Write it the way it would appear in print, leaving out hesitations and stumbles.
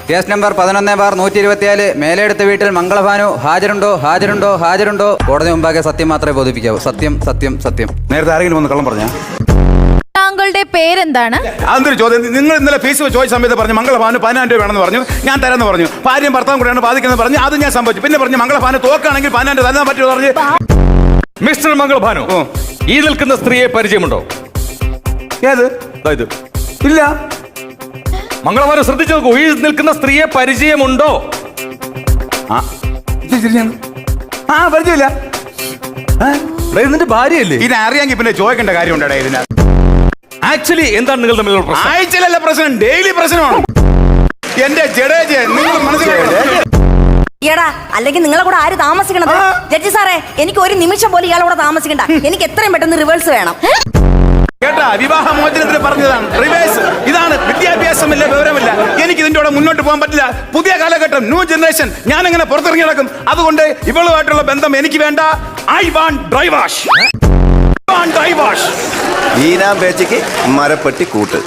Case number 11/124 മേലെടുത്ത വീട്ടിൽ മംഗളഭാനു ഹാജരുണ്ടോ ഹാജരുണ്ടോ ഹാജരുണ്ടോ? കോടതി മുമ്പാകെ സത്യം മാത്രമേ ബോധിപ്പിക്കാവൂ. സത്യം സത്യം സത്യം. നേരത്തെ ആരെങ്കിലും ഒന്ന് കള്ളം പറഞ്ഞ? താങ്കളുടെ പേരെന്താണ്? അതൊരു ചോദ്യം. നിങ്ങൾ ഇന്നലെ ഫീസ് ചോദിച്ച സമയത്ത് പറഞ്ഞു മംഗളഭാനു 10,000 രൂപ വേണമെന്ന് പറഞ്ഞു. ഞാൻ തരാമെന്ന് പറഞ്ഞു. ഭാര്യയും ഭർത്താവും കൂടെയാണ് ബാധിക്കുന്നത് പറഞ്ഞു. അത് ഞാൻ സംഭവിച്ചു. പിന്നെ പറഞ്ഞു മംഗളഭാനു തോക്കാണെങ്കിൽ 10,000 തരാൻ പറ്റുമോ പറഞ്ഞു. മിസ്റ്റർ മംഗളഭാനു, ഈ നിൽക്കുന്ന സ്ത്രീയെ പരിചയമുണ്ടോ? ഏത്? ഇത് ഇല്ല. മംഗളഭാനു ശ്രദ്ധിച്ചു നോക്കൂ. ഈ നിൽക്കുന്ന സ്ത്രീയെ പരിചയമുണ്ടോ? പരിചയമില്ല. ഇതിന്റെ ഭാര്യയല്ലേ? ഇത് അറിയാമെങ്കിൽ പിന്നെ ചോദിക്കേണ്ട കാര്യമുണ്ടോ ഇതിന്? ആക്ച്വലി എന്താണ് നിങ്ങൾ തമ്മിലുള്ള പ്രശ്നം? ആഴ്ചയിലല്ല പ്രശ്നം, ഡെയിലി പ്രശ്നമാണ്. എന്റെ ജഡേജ് നിങ്ങൾ മനസ്സിലാക്കണം. എടാ, അല്ലെങ്കിൽ നിങ്ങളെ കൂടെ ആര് താമസിക്കണത്? ജഡ്ജി സാറേ, എനിക്ക് ഒരു നിമിഷം പോലും ഇയാളെ കൂടെ താമസിക്കണ്ട. എനിക്ക് എത്രയും പെട്ടെന്ന് റിവേഴ്സ് വേണം. കേട്ടാ, വിവാഹ മോചനത്തിന് പറഞ്ഞതാണ് റിവേഴ്സ്. ഇതാണ് വിദ്യാഭ്യാസമില്ല, വിവരമില്ല. എനിക്ക് ഇതിന്റെ കൂടെ മുന്നോട്ട് പോകാൻ പറ്റില്ല. പുതിയ കാലഘട്ടം, ന്യൂ ജനറേഷൻ. ഞാൻ എങ്ങനെ പുറത്തിറങ്ങി നടക്കും? അതുകൊണ്ട് ഇവളുമായിട്ടുള്ള ബന്ധം എനിക്ക് വേണ്ട. I want divorce. ഈനാം പേച്ചയ്ക്ക് മരപ്പെട്ടി കൂട്ട്.